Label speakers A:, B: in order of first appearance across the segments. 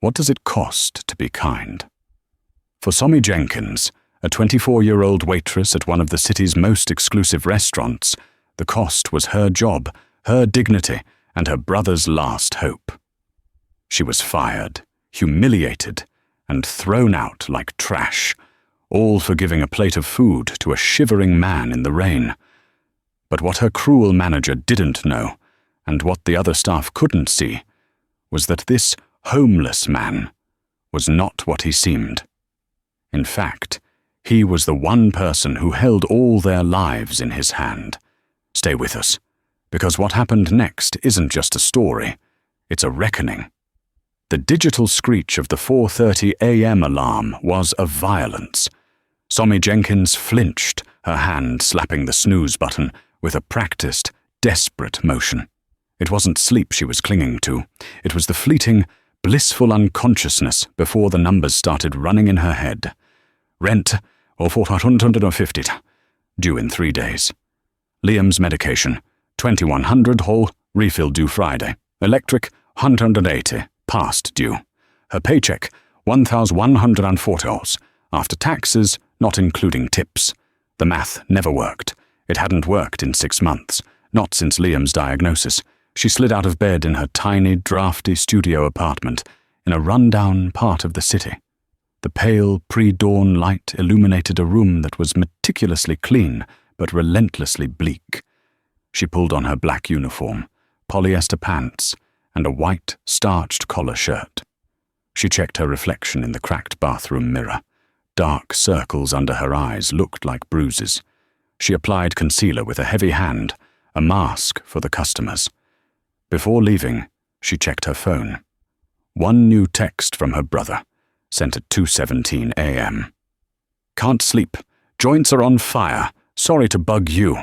A: What does it cost to be kind? For Somi Jenkins, a 24-year-old waitress at one of the city's most exclusive restaurants, the cost was her job, her dignity, and her brother's last hope. She was fired, humiliated, and thrown out like trash, all for giving a plate of food to a shivering man in the rain. But what her cruel manager didn't know, and what the other staff couldn't see, was that this homeless man was not what he seemed. In fact, he was the one person who held all their lives in his hand. Stay with us, because what happened next isn't just a story, it's a reckoning. The digital screech of the 4:30 a.m. alarm was of violence. Somi Jenkins flinched, her hand slapping the snooze button with a practiced, desperate motion. It wasn't sleep she was clinging to. It was the fleeting, blissful unconsciousness before the numbers started running in her head. Rent, or 450, due in 3 days. Liam's medication, 2100 whole, refill due Friday. Electric, 180, past due. Her paycheck, 1140, after taxes, not including tips. The math never worked. It hadn't worked in 6 months, not since Liam's diagnosis. She slid out of bed in her tiny, drafty studio apartment in a run-down part of the city. The pale, pre-dawn light illuminated a room that was meticulously clean but relentlessly bleak. She pulled on her black uniform, polyester pants, and a white, starched collar shirt. She checked her reflection in the cracked bathroom mirror. Dark circles under her eyes looked like bruises. She applied concealer with a heavy hand, a mask for the customers. Before leaving, she checked her phone. One new text from her brother, sent at 2:17 a.m. "Can't sleep. Joints are on fire. Sorry to bug you."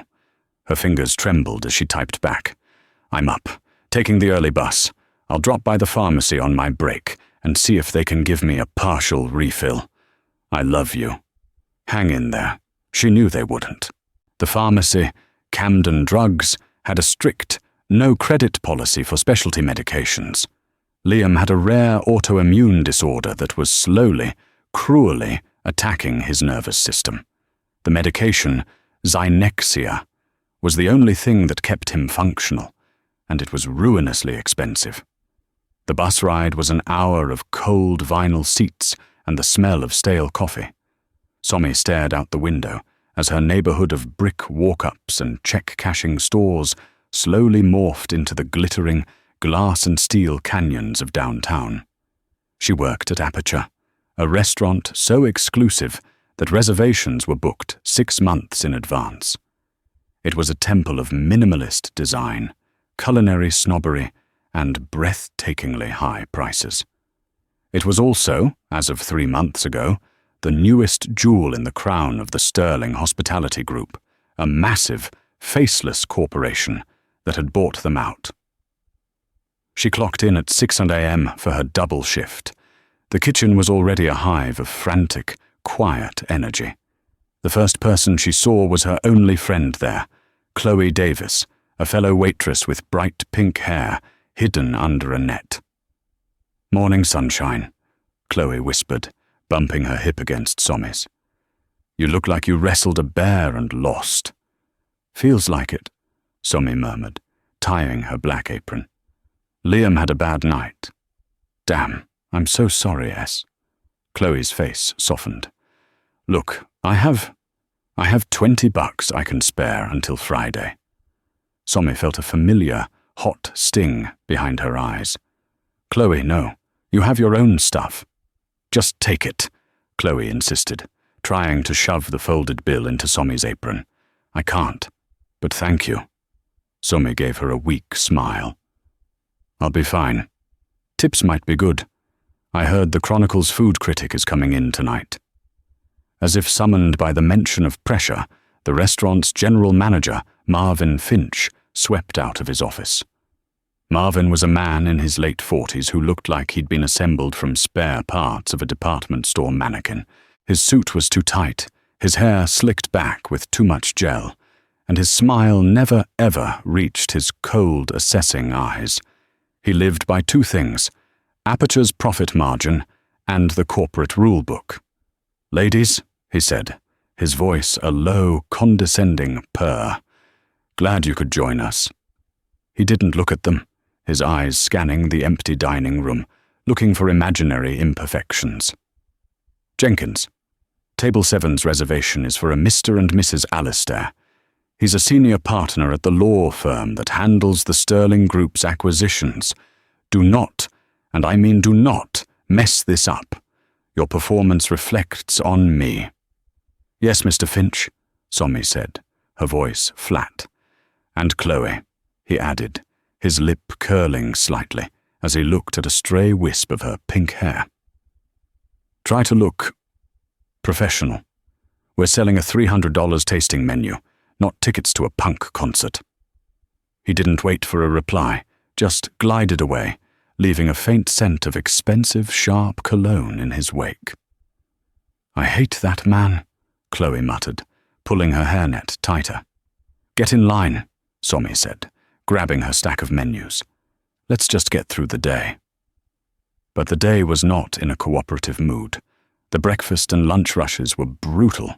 A: Her fingers trembled as she typed back. "I'm up, taking the early bus. I'll drop by the pharmacy on my break and see if they can give me a partial refill. I love you." Hang in there. She knew they wouldn't. The pharmacy, Camden Drugs, had a strict, no-credit policy for specialty medications. Liam had a rare autoimmune disorder that was slowly, cruelly attacking his nervous system. The medication, Zinexia, was the only thing that kept him functional, and it was ruinously expensive. The bus ride was an hour of cold vinyl seats and the smell of stale coffee. Somi stared out the window as her neighborhood of brick walk-ups and check-cashing stores slowly morphed into the glittering glass and steel canyons of downtown. She worked at Aperture, a restaurant so exclusive that reservations were booked 6 months in advance. It was a temple of minimalist design, culinary snobbery, and breathtakingly high prices. It was also, as of 3 months ago, the newest jewel in the crown of the Sterling Hospitality Group, a massive, faceless corporation that had bought them out. She clocked in at 6 a.m. for her double shift. The kitchen was already a hive of frantic, quiet energy. The first person she saw was her only friend there, Chloe Davis, a fellow waitress with bright pink hair hidden under a net. "Morning sunshine," Chloe whispered, bumping her hip against Somi's. "You look like you wrestled a bear and lost." "Feels like it," Somi murmured, tying her black apron. "Liam had a bad night." "Damn, I'm so sorry, S." Chloe's face softened. "Look, I have $20 I can spare until Friday." Somi felt a familiar, hot sting behind her eyes. "Chloe, no. You have your own stuff." "Just take it," Chloe insisted, trying to shove the folded bill into Somi's apron. "I can't, but thank you." Somi gave her a weak smile. "I'll be fine. Tips might be good. I heard the Chronicle's food critic is coming in tonight." As if summoned by the mention of pressure, the restaurant's general manager, Marvin Finch, swept out of his office. Marvin was a man in his late 40s who looked like he'd been assembled from spare parts of a department store mannequin. His suit was too tight, his hair slicked back with too much gel, and his smile never ever reached his cold, assessing eyes. He lived by 2 things, Aperture's profit margin, and the corporate rulebook. "Ladies," he said, his voice a low, condescending purr. "Glad you could join us." He didn't look at them, his eyes scanning the empty dining room, looking for imaginary imperfections. "Jenkins, Table 7's reservation is for a Mr. and Mrs. Alistair. He's a senior partner at the law firm that handles the Sterling Group's acquisitions. Do not, and I mean do not, mess this up. Your performance reflects on me." "Yes, Mr. Finch," Somi said, her voice flat. "And Chloe," he added, his lip curling slightly as he looked at a stray wisp of her pink hair. "Try to look professional. We're selling a $300 tasting menu, not tickets to a punk concert." He didn't wait for a reply, just glided away, leaving a faint scent of expensive, sharp cologne in his wake. "I hate that man," Chloe muttered, pulling her hairnet tighter. "Get in line," Somi said, grabbing her stack of menus. "Let's just get through the day." But the day was not in a cooperative mood. The breakfast and lunch rushes were brutal.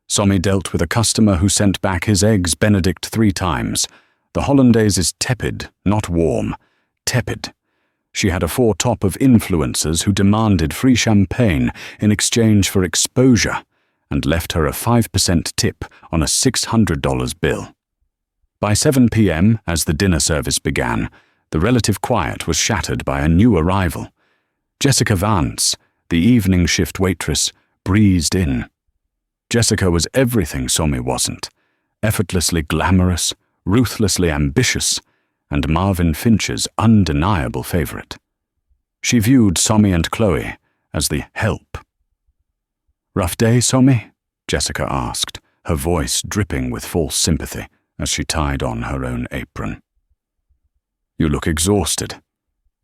A: Somi dealt with a customer who sent back his eggs Benedict 3 times. The hollandaise is tepid, not warm. Tepid. She had a foretop of influencers who demanded free champagne in exchange for exposure and left her a 5% tip on a $600 bill. By 7 p.m., as the dinner service began, the relative quiet was shattered by a new arrival. Jessica Vance, the evening shift waitress, breezed in. Jessica was everything Somi wasn't, effortlessly glamorous, ruthlessly ambitious, and Marvin Finch's undeniable favorite. She viewed Somi and Chloe as the help. "Rough day, Somi?" Jessica asked, her voice dripping with false sympathy as she tied on her own apron. "You look exhausted.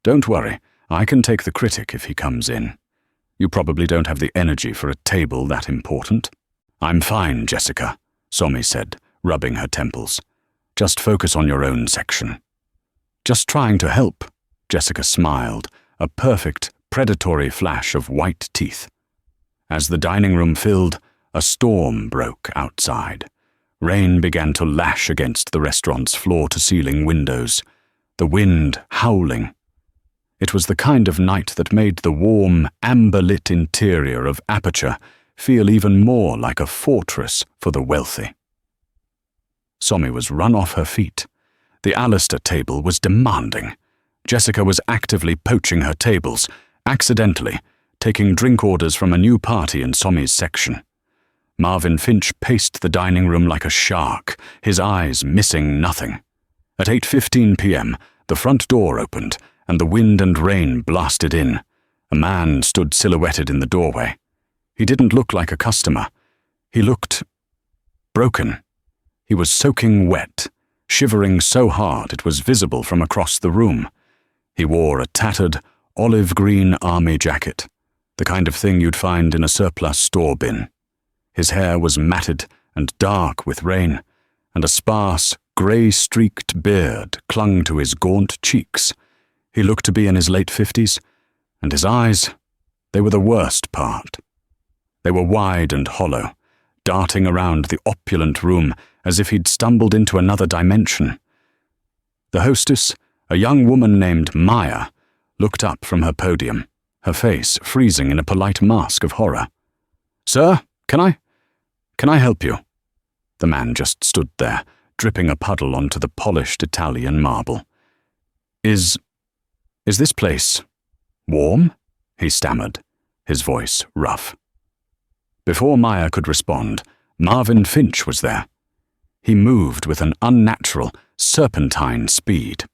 A: Don't worry, I can take the critic if he comes in. You probably don't have the energy for a table that important." "I'm fine, Jessica," Somi said, rubbing her temples. "Just focus on your own section." "Just trying to help," Jessica smiled, a perfect, predatory flash of white teeth. As the dining room filled, a storm broke outside. Rain began to lash against the restaurant's floor-to-ceiling windows, the wind howling. It was the kind of night that made the warm, amber-lit interior of Aperture feel even more like a fortress for the wealthy. Somi was run off her feet. The Alistair table was demanding. Jessica was actively poaching her tables, accidentally, taking drink orders from a new party in Somi's section. Marvin Finch paced the dining room like a shark, his eyes missing nothing. At 8:15 p.m., the front door opened, and the wind and rain blasted in. A man stood silhouetted in the doorway. He didn't look like a customer. He looked broken. He was soaking wet, shivering so hard it was visible from across the room. He wore a tattered, olive-green army jacket, the kind of thing you'd find in a surplus store bin. His hair was matted and dark with rain, and a sparse, grey-streaked beard clung to his gaunt cheeks. He looked to be in his late 50s, and his eyes, they were the worst part. They were wide and hollow, darting around the opulent room as if he'd stumbled into another dimension. The hostess, a young woman named Maya, looked up from her podium, her face freezing in a polite mask of horror. "Sir, can I help you?" The man just stood there, dripping a puddle onto the polished Italian marble. Is this place warm?" he stammered, his voice rough. Before Maya could respond, Marvin Finch was there. He moved with an unnatural, serpentine speed.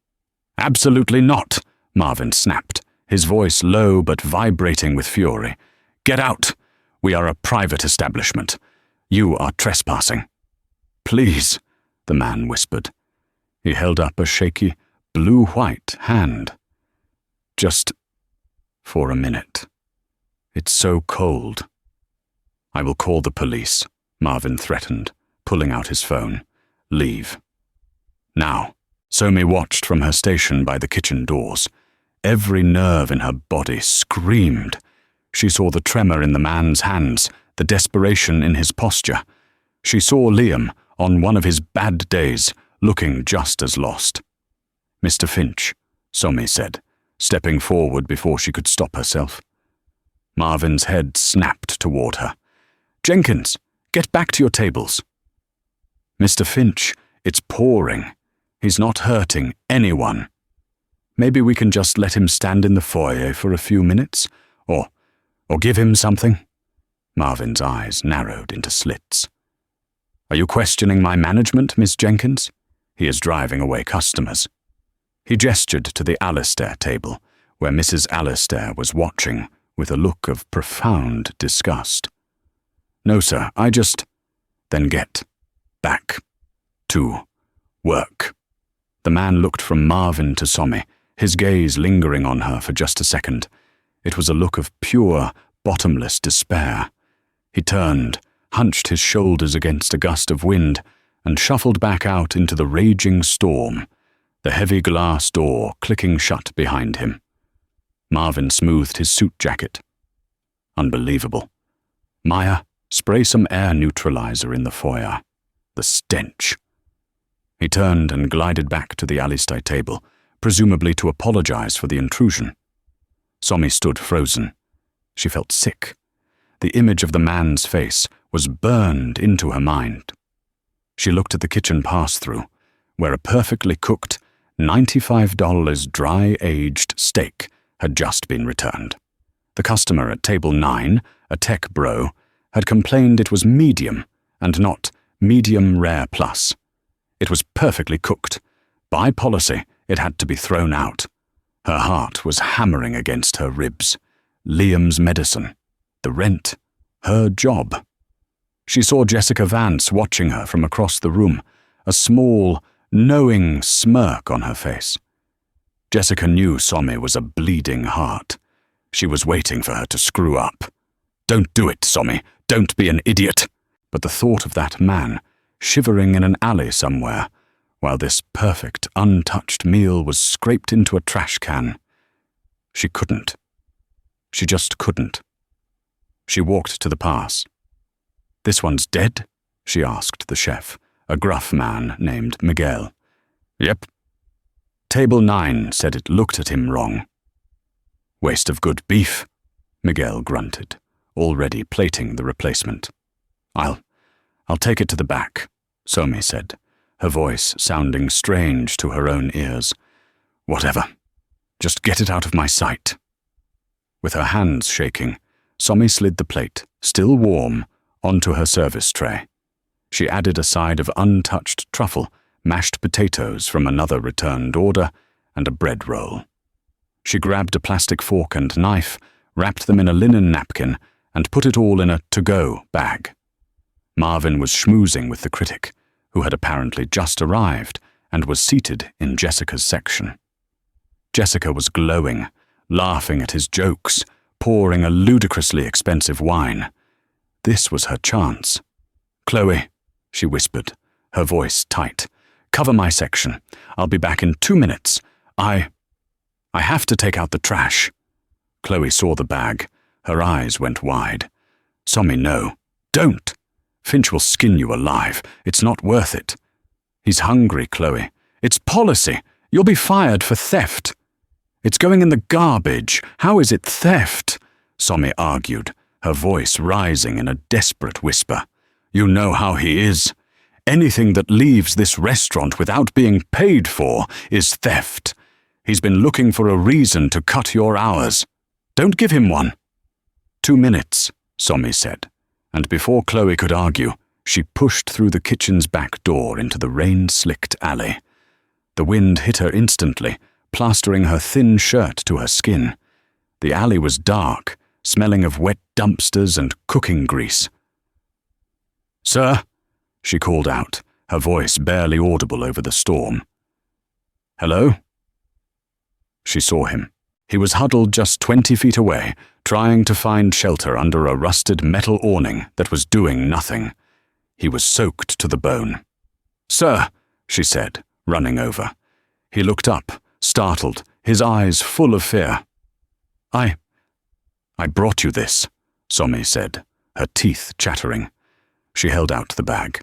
A: "Absolutely not," Marvin snapped, his voice low but vibrating with fury. "Get out! We are a private establishment. You are trespassing." "Please," the man whispered. He held up a shaky, blue-white hand. "Just for a minute. It's so cold." "I will call the police," Marvin threatened, pulling out his phone. "Leave." Now, Somi watched from her station by the kitchen doors. Every nerve in her body screamed. She saw the tremor in the man's hands, the desperation in his posture. She saw Liam, on one of his bad days, looking just as lost. "Mr. Finch," Somi said, stepping forward before she could stop herself. Marvin's head snapped toward her. "Jenkins, get back to your tables." "Mr. Finch, it's pouring. He's not hurting anyone. Maybe we can just let him stand in the foyer for a few minutes, or give him something." Marvin's eyes narrowed into slits. "Are you questioning my management, Miss Jenkins? He is driving away customers." He gestured to the Alistair table, where Mrs. Alistair was watching with a look of profound disgust. "No, sir, I just—" "Then get back to work." The man looked from Marvin to Somi, his gaze lingering on her for just a second. It was a look of pure, bottomless despair. He turned, hunched his shoulders against a gust of wind, and shuffled back out into the raging storm, the heavy glass door clicking shut behind him. Marvin smoothed his suit jacket. Unbelievable. "Maya, spray some air neutralizer in the foyer. The stench." He turned and glided back to the Alistair table, presumably to apologize for the intrusion. Somi stood frozen. She felt sick. The image of the man's face was burned into her mind. She looked at the kitchen pass-through, where a perfectly cooked, $95 dry-aged steak had just been returned. The customer at table 9, a tech bro, had complained it was medium and not medium rare plus. It was perfectly cooked. By policy, it had to be thrown out. Her heart was hammering against her ribs. Liam's medicine, the rent, her job. She saw Jessica Vance watching her from across the room, a small, knowing smirk on her face. Jessica knew Somi was a bleeding heart. She was waiting for her to screw up. "Don't do it, Somi. Don't be an idiot." But the thought of that man, shivering in an alley somewhere, while this perfect, untouched meal was scraped into a trash can. She couldn't. She just couldn't. She walked to the pass. "This one's dead?" she asked the chef, a gruff man named Miguel. "Yep." Table 9 said it looked at him wrong. "Waste of good beef," Miguel grunted, already plating the replacement. I'll take it to the back," Somi said, her voice sounding strange to her own ears. "Whatever. Just get it out of my sight." With her hands shaking, Somi slid the plate, still warm, onto her service tray. She added a side of untouched truffle, mashed potatoes from another returned order, and a bread roll. She grabbed a plastic fork and knife, wrapped them in a linen napkin, and put it all in a to-go bag. Marvin was schmoozing with the critic, who had apparently just arrived and was seated in Jessica's section. Jessica was glowing, laughing at his jokes, pouring a ludicrously expensive wine. This was her chance. "Chloe," she whispered, her voice tight, "cover my section. I'll be back in 2 minutes. I have to take out the trash." Chloe saw the bag. Her eyes went wide. "Somi, no. Don't. Finch will skin you alive. It's not worth it." "He's hungry, Chloe. It's policy. You'll be fired for theft." "It's going in the garbage. How is it theft?" Somi argued, her voice rising in a desperate whisper. "You know how he is. Anything that leaves this restaurant without being paid for is theft. He's been looking for a reason to cut your hours. Don't give him one." 2 minutes, Somi said, and before Chloe could argue, she pushed through the kitchen's back door into the rain-slicked alley. The wind hit her instantly, plastering her thin shirt to her skin. The alley was dark, smelling of wet dumpsters and cooking grease. "Sir," she called out, her voice barely audible over the storm. "Hello?" She saw him. He was huddled just 20 feet away, trying to find shelter under a rusted metal awning that was doing nothing. He was soaked to the bone. "Sir," she said, running over. He looked up, startled, his eyes full of fear. I brought you this, Somi said, her teeth chattering. She held out the bag.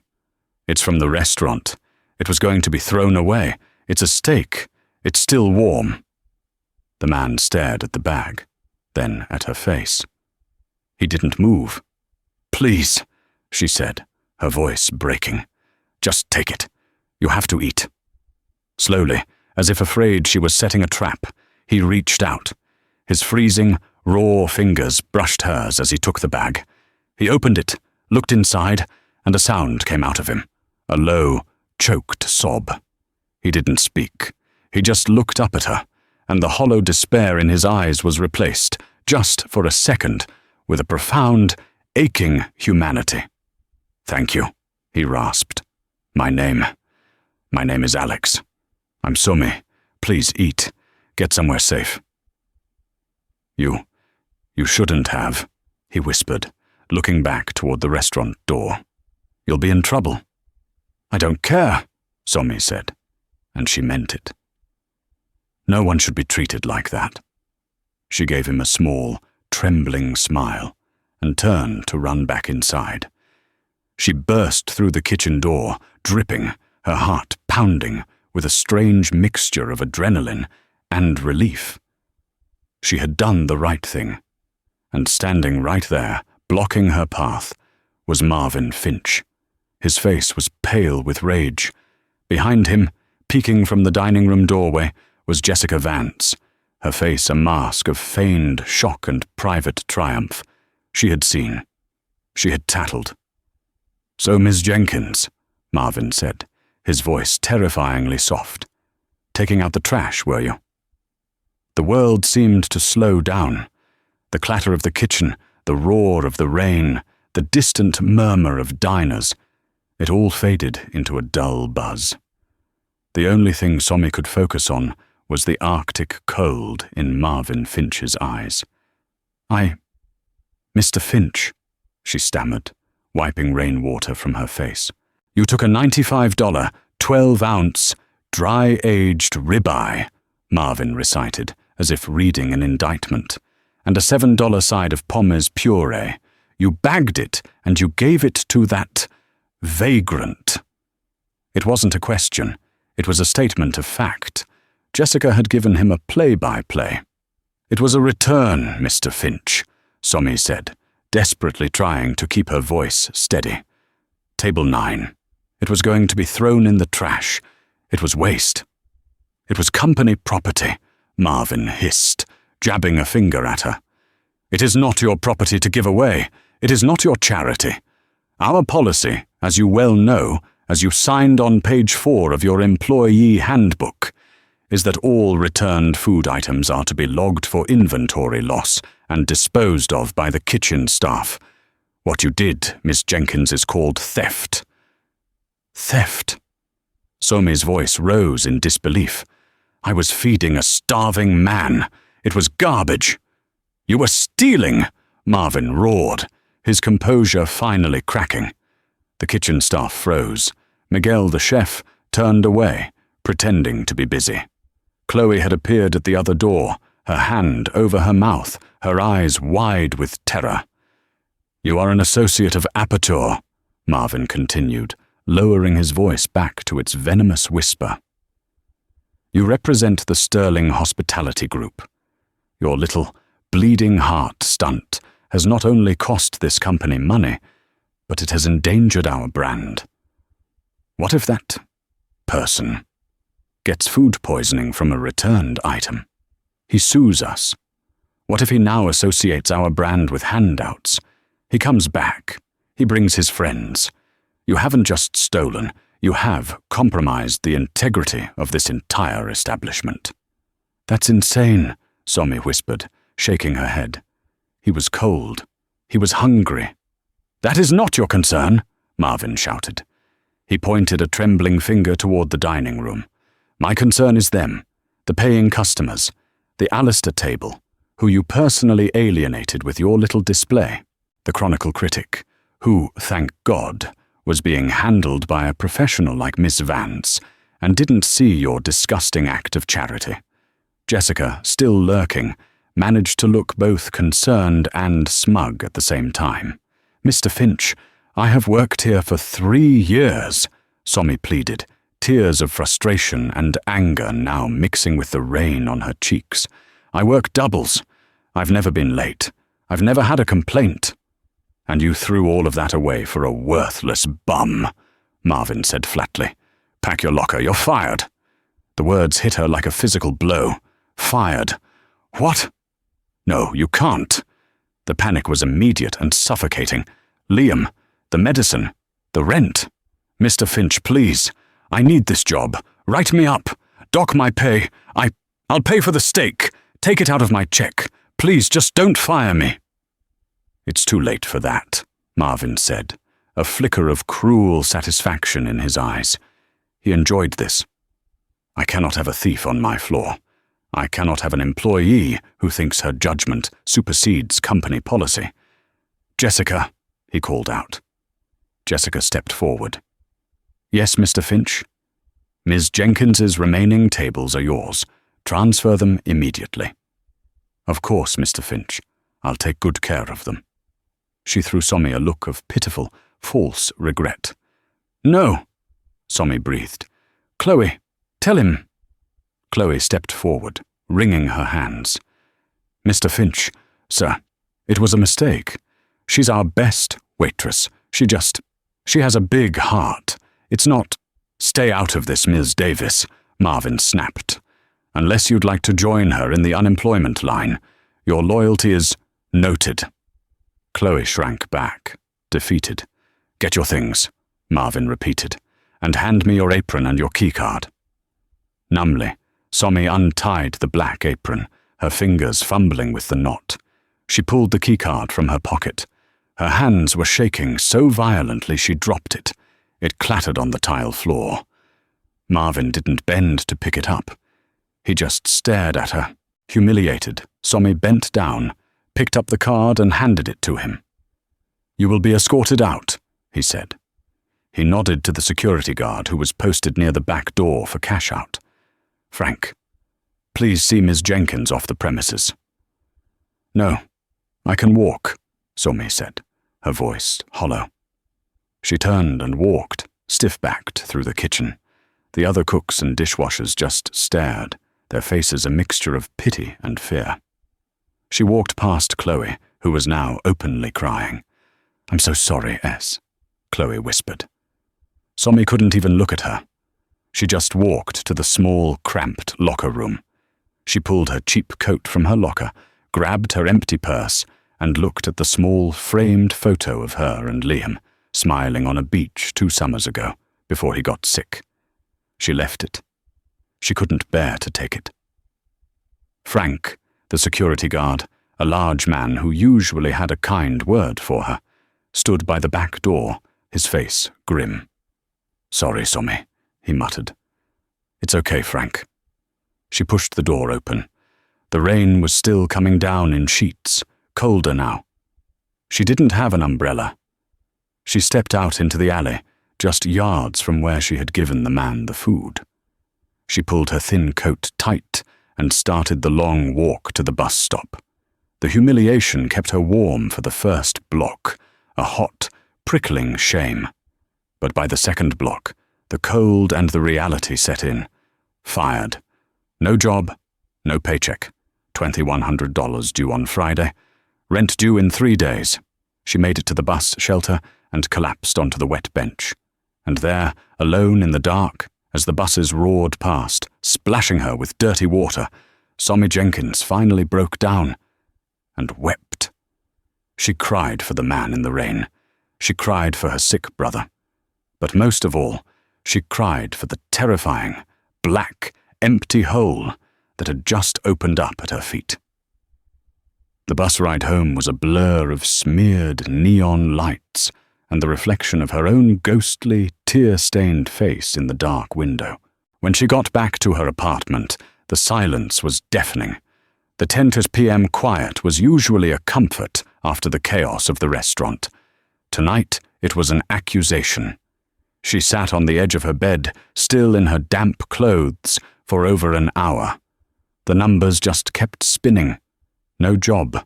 A: It's from the restaurant. It was going to be thrown away. It's a steak. It's still warm. The man stared at the bag, then at her face. He didn't move. Please, she said, her voice breaking. Just take it. You have to eat. Slowly, as if afraid she was setting a trap, he reached out. His freezing, raw fingers brushed hers as he took the bag. He opened it, looked inside, and a sound came out of him. A low, choked sob. He didn't speak. He just looked up at her, and the hollow despair in his eyes was replaced, just for a second, with a profound, aching humanity. Thank you, he rasped. My name is Alex. I'm Somi. Please eat. Get somewhere safe. You shouldn't have, he whispered, looking back toward the restaurant door. You'll be in trouble. I don't care, Somi said, and she meant it. No one should be treated like that. She gave him a small, trembling smile and turned to run back inside. She burst through the kitchen door, dripping, her heart pounding with a strange mixture of adrenaline and relief. She had done the right thing, and standing right there, blocking her path, was Marvin Finch. His face was pale with rage. Behind him, peeking from the dining room doorway, was Jessica Vance, her face a mask of feigned shock and private triumph. She had seen. She had tattled. So, Miss Jenkins, Marvin said, his voice terrifyingly soft. Taking out the trash, were you? The world seemed to slow down. The clatter of the kitchen, the roar of the rain, the distant murmur of diners, it all faded into a dull buzz. The only thing Somi could focus on was the Arctic cold in Marvin Finch's eyes. Mr. Finch, she stammered, wiping rainwater from her face. You took a $95, 12-ounce, dry-aged ribeye, Marvin recited, as if reading an indictment, and a $7 side of Pommes puree. You bagged it, and you gave it to that vagrant. It wasn't a question. It was a statement of fact. Jessica had given him a play-by-play. It was a return, Mr. Finch, Somi said, desperately trying to keep her voice steady. Table 9. It was going to be thrown in the trash. It was waste. It was company property, Marvin hissed, jabbing a finger at her. It is not your property to give away. It is not your charity. Our policy, as you well know, as you signed on page 4 of your employee handbook, is that all returned food items are to be logged for inventory loss and disposed of by the kitchen staff. What you did, Miss Jenkins, is called theft. Theft? Somi's voice rose in disbelief. I was feeding a starving man. It was garbage. You were stealing, Marvin roared, his composure finally cracking. The kitchen staff froze. Miguel, the chef, turned away, pretending to be busy. Chloe had appeared at the other door, her hand over her mouth, her eyes wide with terror. You are an associate of Aperture, Marvin continued, lowering his voice back to its venomous whisper. You represent the Sterling Hospitality Group. Your little, bleeding heart stunt has not only cost this company money, but it has endangered our brand. What if that person gets food poisoning from a returned item? He sues us. What if he now associates our brand with handouts? He comes back. He brings his friends. You haven't just stolen, you have compromised the integrity of this entire establishment. That's insane, Somi whispered, shaking her head. He was cold. He was hungry. That is not your concern, Marvin shouted. He pointed a trembling finger toward the dining room. My concern is them, the paying customers, the Alistair table, who you personally alienated with your little display, the Chronicle critic, who, thank God, was being handled by a professional like Miss Vance and didn't see your disgusting act of charity. Jessica, still lurking, managed to look both concerned and smug at the same time. "Mr. Finch, I have worked here for 3 years," Somi pleaded, tears of frustration and anger now mixing with the rain on her cheeks. "I work doubles. I've never been late. I've never had a complaint." "And you threw all of that away for a worthless bum," Marvin said flatly. "Pack your locker, you're fired." The words hit her like a physical blow. Fired. What? No, you can't. The panic was immediate and suffocating. Liam, the medicine, the rent. "Mr. Finch, please. I need this job. Write me up. Dock my pay. I'll pay for the steak. Take it out of my check. Please, just don't fire me." "It's too late for that," Marvin said, a flicker of cruel satisfaction in his eyes. He enjoyed this. "I cannot have a thief on my floor. I cannot have an employee who thinks her judgment supersedes company policy." "Jessica," he called out. Jessica stepped forward. "Yes, Mr. Finch?" "Ms. Jenkins's remaining tables are yours. Transfer them immediately." "Of course, Mr. Finch. I'll take good care of them." She threw Somi a look of pitiful, false regret. "No," Somi breathed. "Chloe, tell him." Chloe stepped forward, wringing her hands. "Mr. Finch, sir, it was a mistake. She's our best waitress. She has a big heart. It's not—" "Stay out of this, Ms. Davis," Marvin snapped. "Unless you'd like to join her in the unemployment line. Your loyalty is noted." Chloe shrank back, defeated. "Get your things," Marvin repeated, "and hand me your apron and your keycard." Numbly, Somi untied the black apron, her fingers fumbling with the knot. She pulled the keycard from her pocket. Her hands were shaking so violently she dropped it. It clattered on the tile floor. Marvin didn't bend to pick it up. He just stared at her. Humiliated, Somi bent down, picked up the card and handed it to him. "You will be escorted out," he said. He nodded to the security guard who was posted near the back door for cash out. "Frank, please see Ms. Jenkins off the premises." "No, I can walk," Somi said, her voice hollow. She turned and walked, stiff-backed, through the kitchen. The other cooks and dishwashers just stared, their faces a mixture of pity and fear. She walked past Chloe, who was now openly crying. "I'm so sorry, S," Chloe whispered. Somi couldn't even look at her. She just walked to the small, cramped locker room. She pulled her cheap coat from her locker, grabbed her empty purse, and looked at the small, framed photo of her and Liam, smiling on a beach 2 summers ago, before he got sick. She left it. She couldn't bear to take it. Frank, the security guard, a large man who usually had a kind word for her, stood by the back door, his face grim. "Sorry, Somi," he muttered. "It's okay, Frank." She pushed the door open. The rain was still coming down in sheets, colder now. She didn't have an umbrella. She stepped out into the alley, just yards from where she had given the man the food. She pulled her thin coat tight and started the long walk to the bus stop. The humiliation kept her warm for the first block, a hot, prickling shame. But by the second block, the cold and the reality set in. Fired. No job, no paycheck. $2,100 due on Friday. Rent due in 3 days. She made it to the bus shelter and collapsed onto the wet bench. And there, alone in the dark, as the buses roared past, splashing her with dirty water, Somi Jenkins finally broke down and wept. She cried for the man in the rain. She cried for her sick brother. But most of all, she cried for the terrifying, black, empty hole that had just opened up at her feet. The bus ride home was a blur of smeared neon lights and the reflection of her own ghostly, tear-stained face in the dark window. When she got back to her apartment, the silence was deafening. The 10 p.m. quiet was usually a comfort after the chaos of the restaurant. Tonight, it was an accusation. She sat on the edge of her bed, still in her damp clothes, for over an hour. The numbers just kept spinning. No job.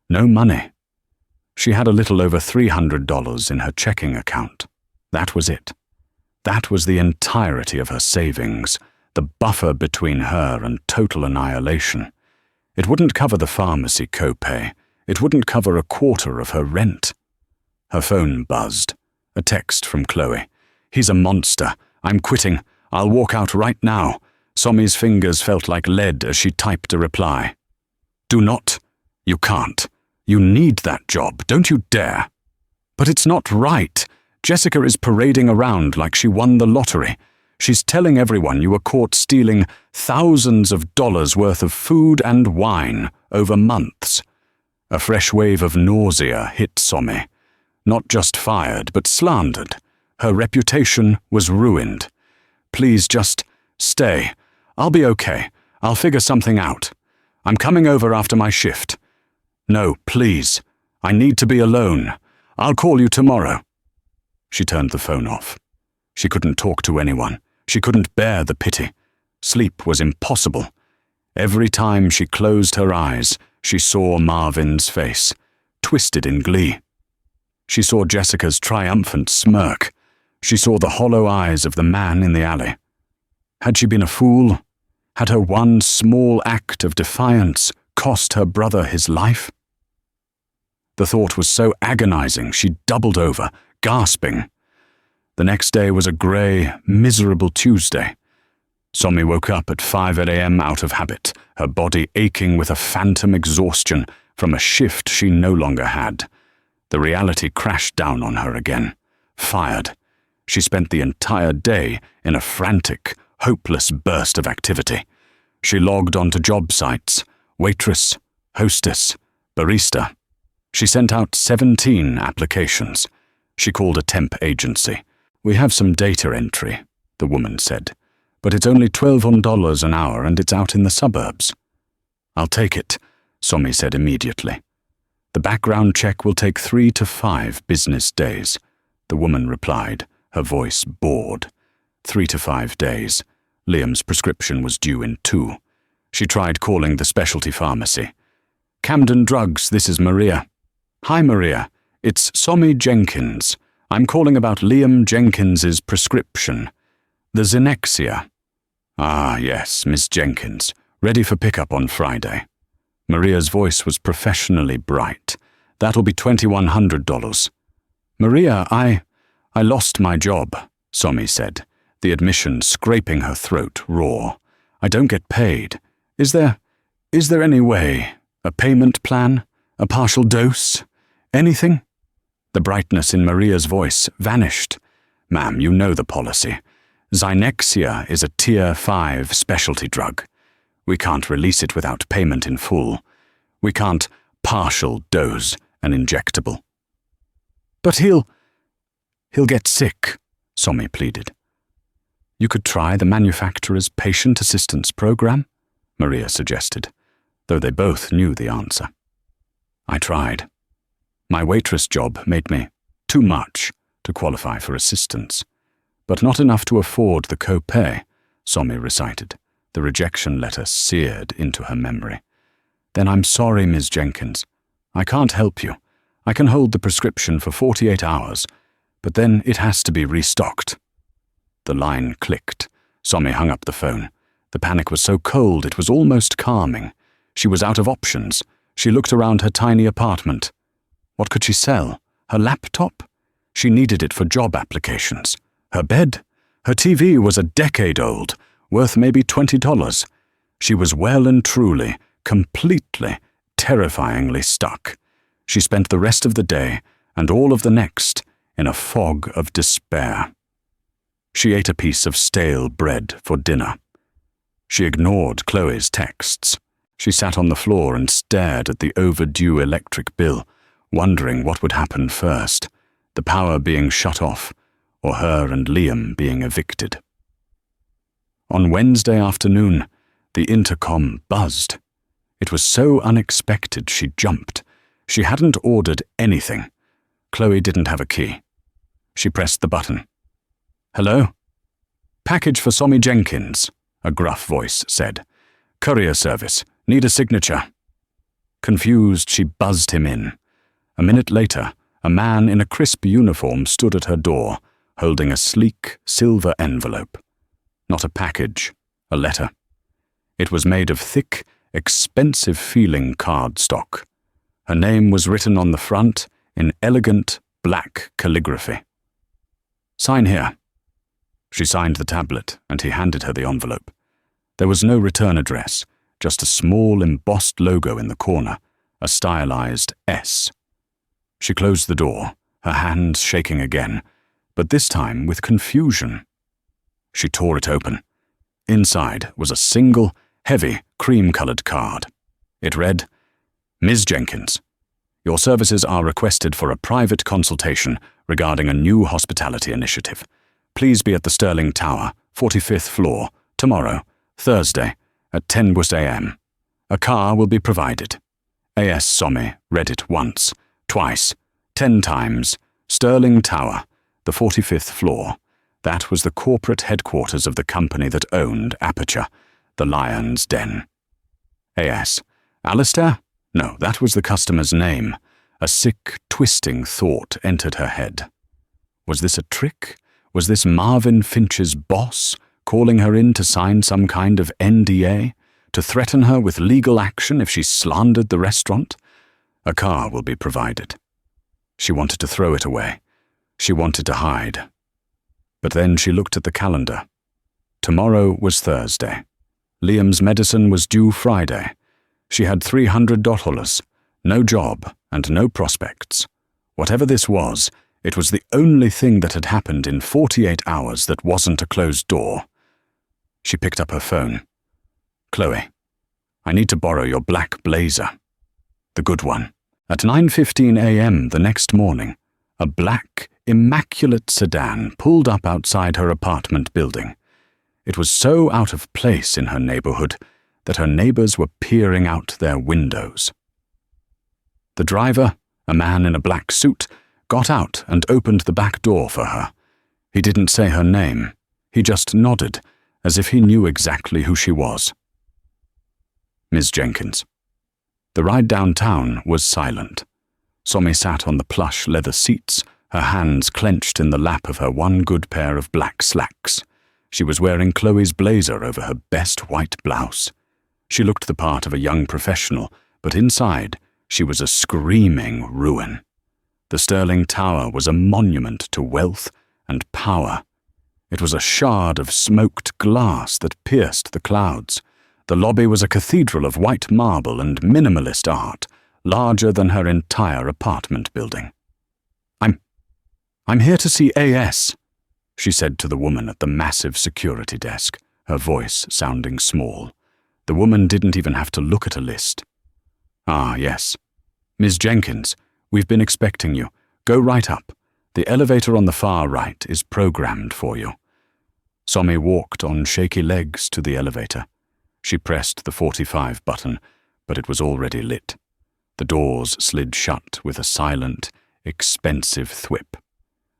A: No money. She had a little over $300 in her checking account. That was it. That was the entirety of her savings, the buffer between her and total annihilation. It wouldn't cover the pharmacy copay. It wouldn't cover a quarter of her rent. Her phone buzzed. A text from Chloe. "He's a monster. I'm quitting. I'll walk out right now." Somi's fingers felt like lead as she typed a reply. "Do not. You can't. You need that job. Don't you dare." "But it's not right. Jessica is parading around like she won the lottery. She's telling everyone you were caught stealing thousands of dollars worth of food and wine over months." A fresh wave of nausea hit Somi. Not just fired, but slandered. Her reputation was ruined. "Please just stay. I'll be okay. I'll figure something out. I'm coming over after my shift." "No, please. I need to be alone. I'll call you tomorrow." She turned the phone off. She couldn't talk to anyone. She couldn't bear the pity. Sleep was impossible. Every time she closed her eyes, she saw Marvin's face, twisted in glee. She saw Jessica's triumphant smirk. She saw the hollow eyes of the man in the alley. Had she been a fool? Had her one small act of defiance cost her brother his life? The thought was so agonizing she doubled over, gasping. The next day was a grey, miserable Tuesday. Somi woke up at 5 a.m. out of habit, her body aching with a phantom exhaustion from a shift she no longer had. The reality crashed down on her again. Fired. She spent the entire day in a frantic, hopeless burst of activity. She logged onto job sites, waitress, hostess, barista. She sent out 17 applications. She called a temp agency. "We have some data entry," the woman said, "but it's only $12 an hour and it's out in the suburbs." "I'll take it," Somi said immediately. "The background check will take 3 to 5 business days," the woman replied, her voice bored. 3 to 5 days. Liam's prescription was due in 2. She tried calling the specialty pharmacy. "Camden Drugs, this is Maria." "Hi, Maria. It's Somi Jenkins. I'm calling about Liam Jenkins's prescription. The Zenexia." "Ah, yes, Miss Jenkins. Ready for pickup on Friday." Maria's voice was professionally bright. "That'll be $2,100. "Maria, I lost my job," Somi said, the admission scraping her throat raw. "I don't get paid. Is there any way? A payment plan? A partial dose? Anything?" The brightness in Maria's voice vanished. "Ma'am, you know the policy. Zenexia is a Tier 5 specialty drug. We can't release it without payment in full. We can't partial dose an injectable." "But he'll get sick," Somi pleaded. "You could try the manufacturer's patient assistance program," Maria suggested, though they both knew the answer. "I tried. My waitress job made me too much to qualify for assistance, but not enough to afford the copay," Somi recited, the rejection letter seared into her memory. "Then I'm sorry, Ms. Jenkins. I can't help you. I can hold the prescription for 48 hours, but then it has to be restocked." The line clicked. Somi hung up the phone. The panic was so cold it was almost calming. She was out of options. She looked around her tiny apartment. What could she sell? Her laptop? She needed it for job applications. Her bed? Her TV was a decade old, worth maybe $20. She was well and truly, completely, terrifyingly stuck. She spent the rest of the day, and all of the next, in a fog of despair. She ate a piece of stale bread for dinner. She ignored Chloe's texts. She sat on the floor and stared at the overdue electric bill, wondering what would happen first, the power being shut off, or her and Liam being evicted. On Wednesday afternoon, the intercom buzzed. It was so unexpected she jumped. She hadn't ordered anything. Chloe didn't have a key. She pressed the button. "Hello?" "Package for Somi Jenkins," a gruff voice said. Courier service. Need a signature." Confused, she buzzed him in. A minute later, a man in a crisp uniform stood at her door, holding a sleek, silver envelope. Not a package, a letter. It was made of thick, expensive-feeling cardstock. Her name was written on the front in elegant, black calligraphy. "Sign here." She signed the tablet, and he handed her the envelope. There was no return address, just a small embossed logo in the corner, a stylized S. She closed the door, her hands shaking again, but this time with confusion. She tore it open. Inside was a single, heavy, cream-colored card. It read, "Ms. Jenkins, your services are requested for a private consultation regarding a new hospitality initiative. Please be at the Sterling Tower, 45th floor, tomorrow, Thursday, at 10 a.m. A car will be provided." A.S. Somi read it once, twice, 10 times. Sterling Tower, the 45th floor. That was the corporate headquarters of the company that owned Aperture, the Lion's Den. A.S. Alistair? No, that was the customer's name. A sick, twisting thought entered her head. Was this a trick? Was this Marvin Finch's boss calling her in to sign some kind of NDA? To threaten her with legal action if she slandered the restaurant? A car will be provided. She wanted to throw it away. She wanted to hide. But then she looked at the calendar. Tomorrow was Thursday. Liam's medicine was due Friday. She had $300, no job and no prospects. Whatever this was, it was the only thing that had happened in 48 hours that wasn't a closed door. She picked up her phone. "Chloe, I need to borrow your black blazer." The good one. At 9:15 a.m. the next morning, a black, immaculate sedan pulled up outside her apartment building. It was so out of place in her neighborhood that her neighbors were peering out their windows. The driver, a man in a black suit, got out and opened the back door for her. He didn't say her name. He just nodded, as if he knew exactly who she was. Ms. Jenkins. The ride downtown was silent. Somi sat on the plush leather seats, her hands clenched in the lap of her one good pair of black slacks. She was wearing Chloe's blazer over her best white blouse. She looked the part of a young professional, but inside she was a screaming ruin. The Sterling Tower was a monument to wealth and power. It was a shard of smoked glass that pierced the clouds. The lobby was a cathedral of white marble and minimalist art, larger than her entire apartment building. I'm here to see A.S., she said to the woman at the massive security desk, her voice sounding small. The woman didn't even have to look at a list. "Ah, yes. Ms. Jenkins, we've been expecting you. Go right up. The elevator on the far right is programmed for you." Somi walked on shaky legs to the elevator. She pressed the 45 button, but it was already lit. The doors slid shut with a silent, expensive thwip.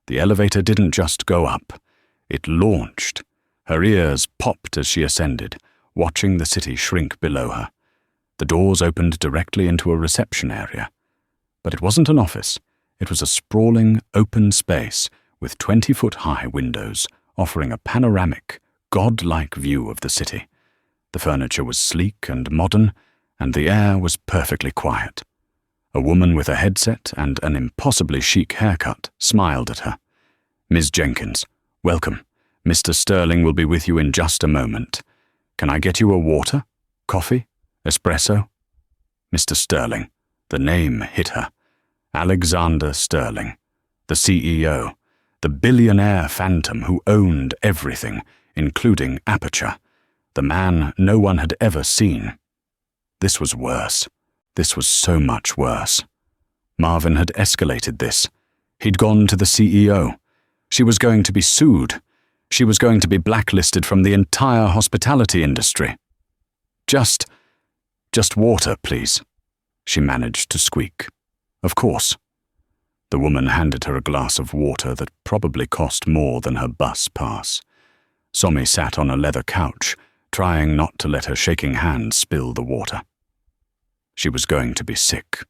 A: The elevator didn't just go up. It launched. Her ears popped as she ascended, watching the city shrink below her. The doors opened directly into a reception area. But it wasn't an office. It was a sprawling, open space with 20-foot-high windows, offering a panoramic, godlike view of the city. The furniture was sleek and modern, and the air was perfectly quiet. A woman with a headset and an impossibly chic haircut smiled at her. "Ms. Jenkins, welcome. Mr. Sterling will be with you in just a moment. Can I get you a water? Coffee? Espresso?" Mr. Sterling. The name hit her. Alexander Sterling. The CEO. The billionaire phantom who owned everything, including Aperture. The man no one had ever seen. This was worse. This was so much worse. Marvin had escalated this. He'd gone to the CEO. She was going to be sued. She was going to be blacklisted from the entire hospitality industry. Just water, please," she managed to squeak. "Of course." The woman handed her a glass of water that probably cost more than her bus pass. Somi sat on a leather couch, trying not to let her shaking hand spill the water. She was going to be sick.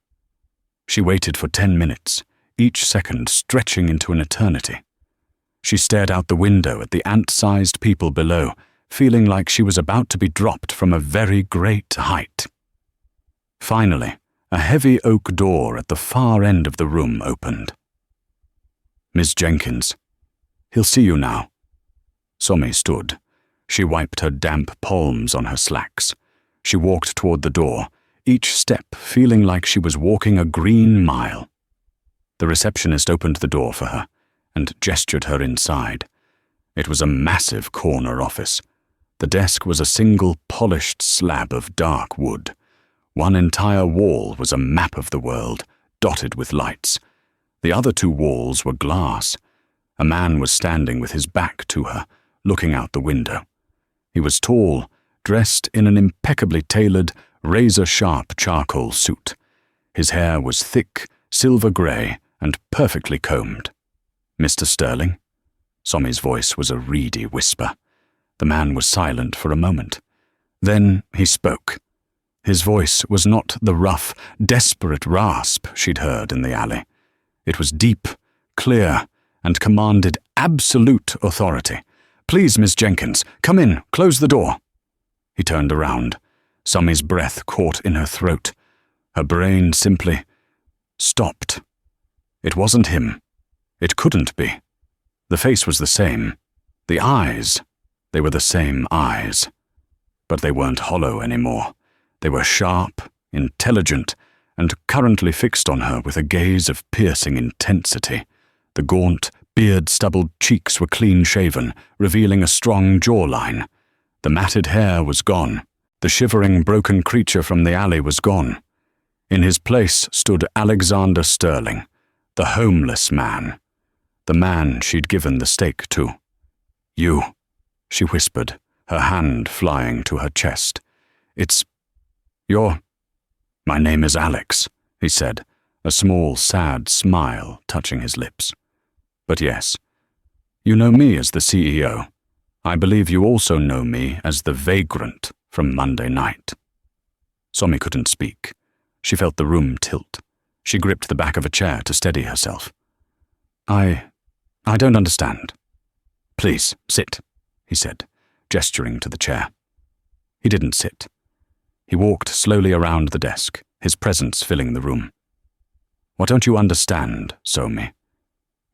A: She waited for 10 minutes, each second stretching into an eternity. She stared out the window at the ant-sized people below, feeling like she was about to be dropped from a very great height. Finally, a heavy oak door at the far end of the room opened. "Miss Jenkins, he'll see you now." Somi stood. She wiped her damp palms on her slacks. She walked toward the door, each step feeling like she was walking a green mile. The receptionist opened the door for her and gestured her inside. It was a massive corner office. The desk was a single polished slab of dark wood. One entire wall was a map of the world, dotted with lights. The other 2 walls were glass. A man was standing with his back to her, looking out the window. He was tall, dressed in an impeccably tailored, razor-sharp charcoal suit. His hair was thick, silver-grey, and perfectly combed. "Mr. Sterling?" Somi's voice was a reedy whisper. The man was silent for a moment. Then he spoke. His voice was not the rough, desperate rasp she'd heard in the alley. It was deep, clear, and commanded absolute authority. "Please, Miss Jenkins, come in, close the door." He turned around. Somi's breath caught in her throat. Her brain simply stopped. It wasn't him. It couldn't be. The face was the same. The eyes, they were the same eyes. But they weren't hollow anymore. They were sharp, intelligent, and currently fixed on her with a gaze of piercing intensity. The gaunt, beard-stubbled cheeks were clean-shaven, revealing a strong jawline. The matted hair was gone. The shivering, broken creature from the alley was gone. In his place stood Alexander Sterling, the homeless man, the man she'd given the steak to. "You," she whispered, her hand flying to her chest. "You're—" "My name is Alex," he said, a small, sad smile touching his lips. "But yes, you know me as the CEO. I believe you also know me as the vagrant from Monday night." Somi couldn't speak. She felt the room tilt. She gripped the back of a chair to steady herself. I don't understand." "Please, sit," he said, gesturing to the chair. He didn't sit. He walked slowly around the desk, his presence filling the room. "What don't you understand, Somi?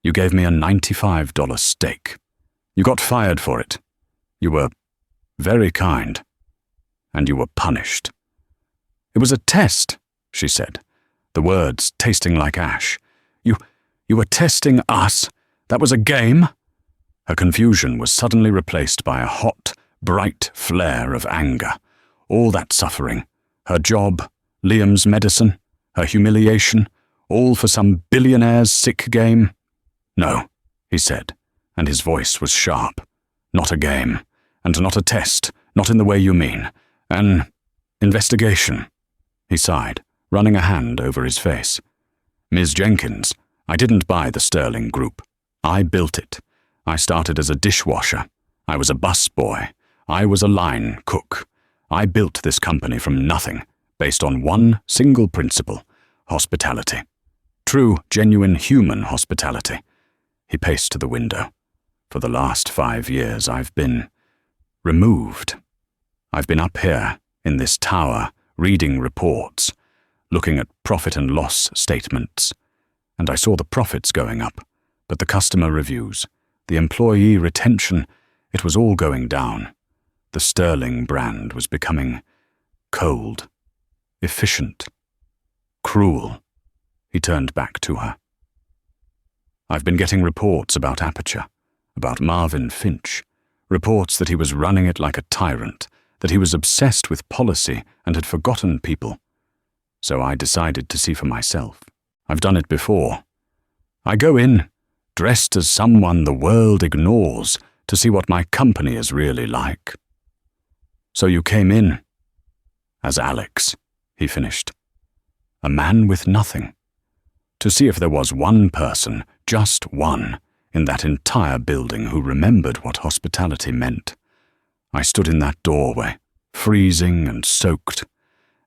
A: You gave me a $95 steak. You got fired for it. You were very kind. And you were punished." "It was a test," she said, the words tasting like ash. You were testing us? That was a game?" Her confusion was suddenly replaced by a hot, bright flare of anger. All that suffering, her job, Liam's medicine, her humiliation, all for some billionaire's sick game? "No," he said, and his voice was sharp. "Not a game, and not a test, not in the way you mean. An investigation." He sighed, running a hand over his face. "Ms. Jenkins, I didn't buy the Sterling Group. I built it. I started as a dishwasher. I was a busboy. I was a line cook. I built this company from nothing, based on one single principle: hospitality. True, genuine human hospitality." He paced to the window. "For the last 5 years I've been removed. I've been up here, in this tower, reading reports, looking at profit and loss statements. And I saw the profits going up, but the customer reviews, the employee retention, it was all going down. The Sterling brand was becoming cold, efficient, cruel." He turned back to her. "I've been getting reports about Aperture, about Marvin Finch, reports that he was running it like a tyrant, that he was obsessed with policy and had forgotten people. So I decided to see for myself. I've done it before. I go in, dressed as someone the world ignores, to see what my company is really like." "So you came in as Alex," he finished. "A man with nothing. To see if there was one person, just one, in that entire building who remembered what hospitality meant. I stood in that doorway, freezing and soaked,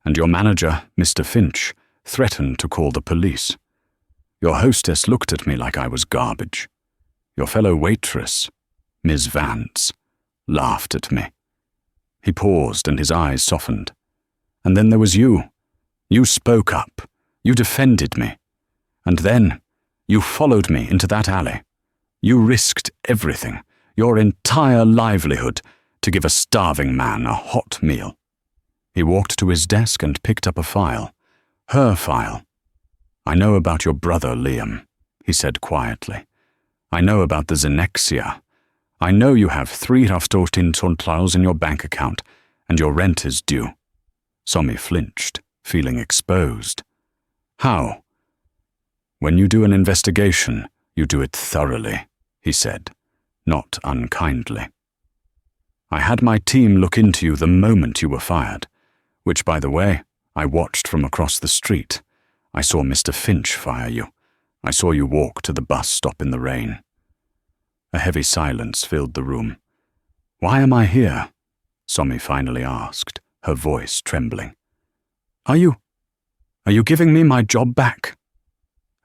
A: and your manager, Mr. Finch, threatened to call the police. Your hostess looked at me like I was garbage. Your fellow waitress, Ms. Vance, laughed at me. He paused and his eyes softened. And then there was you. You spoke up. You defended me. And then you followed me into that alley. You risked everything, your entire livelihood, to give a starving man a hot meal. He walked to his desk and picked up a file. Her file. I know about your brother, Liam, he said quietly. I know about the Xenexia. I know you have 3,000 in your bank account, and your rent is due. Somi flinched, feeling exposed. How? When you do an investigation, you do it thoroughly, he said, not unkindly. I had my team look into you the moment you were fired, which, by the way, I watched from across the street. I saw Mr. Finch fire you. I saw you walk to the bus stop in the rain. A heavy silence filled the room. Why am I here? Somi finally asked, her voice trembling. Are you giving me my job back?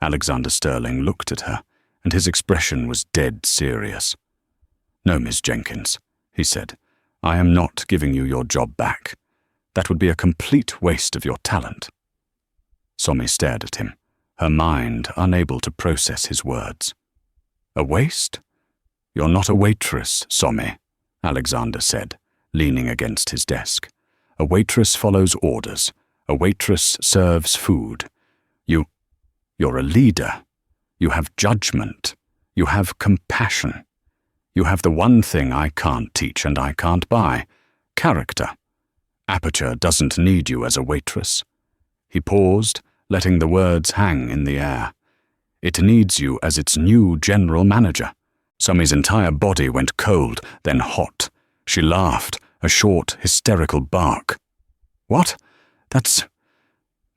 A: Alexander Sterling looked at her, and his expression was dead serious. No, Miss Jenkins, he said. I am not giving you your job back. That would be a complete waste of your talent. Somi stared at him, her mind unable to process his words. A waste? You're not a waitress, Somi, Alexander said, leaning against his desk. A waitress follows orders. A waitress serves food. You're a leader. You have judgment. You have compassion. You have the one thing I can't teach and I can't buy, character. Aperture doesn't need you as a waitress. He paused, letting the words hang in the air. It needs you as its new general manager. Somi's entire body went cold, then hot. She laughed, a short, hysterical bark. What?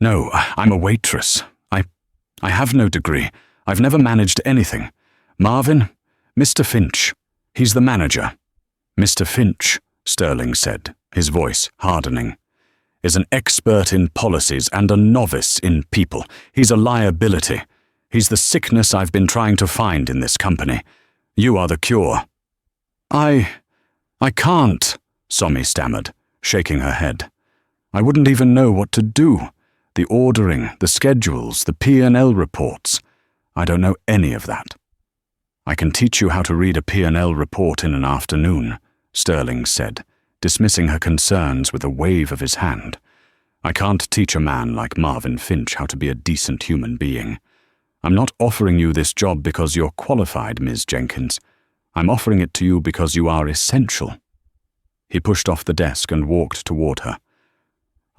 A: No, I'm a waitress. I have no degree. I've never managed anything. Marvin, Mr. Finch, he's the manager. Mr. Finch, Sterling said, his voice hardening, is an expert in policies and a novice in people. He's a liability. He's the sickness I've been trying to find in this company. You are the cure. I can't, Somi stammered, shaking her head. I wouldn't even know what to do. The ordering, the schedules, the P&L reports. I don't know any of that. I can teach you how to read a P&L report in an afternoon, Sterling said, dismissing her concerns with a wave of his hand. I can't teach a man like Marvin Finch how to be a decent human being. I'm not offering you this job because you're qualified, Ms. Jenkins. I'm offering it to you because you are essential. He pushed off the desk and walked toward her.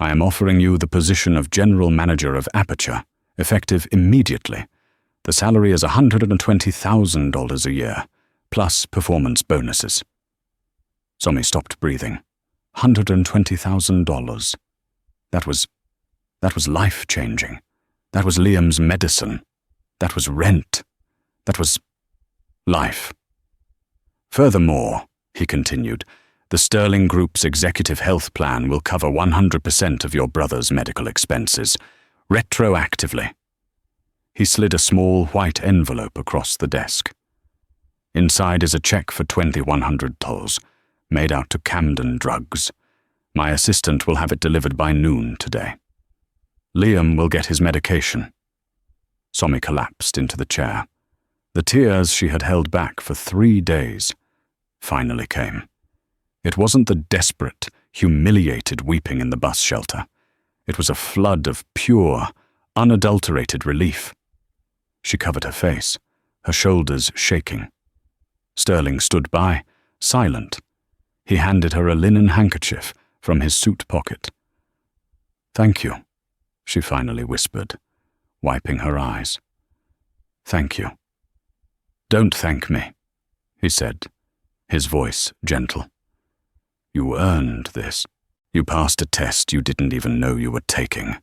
A: I am offering you the position of General Manager of Aperture, effective immediately. The salary is $120,000 a year, plus performance bonuses. Somi stopped breathing. $120,000. That was life-changing. That was Liam's medicine. That was rent. That was life. Furthermore, he continued, the Sterling Group's executive health plan will cover 100% of your brother's medical expenses, retroactively. He slid a small white envelope across the desk. Inside is a check for $2,100, made out to Camden Drugs. My assistant will have it delivered by noon today. Liam will get his medication. Somi collapsed into the chair. The tears she had held back for 3 days finally came. It wasn't the desperate, humiliated weeping in the bus shelter. It was a flood of pure, unadulterated relief. She covered her face, her shoulders shaking. Sterling stood by, silent. He handed her a linen handkerchief from his suit pocket. Thank you, she finally whispered, wiping her eyes. Thank you. Don't thank me, he said, his voice gentle. You earned this. You passed a test you didn't even know you were taking.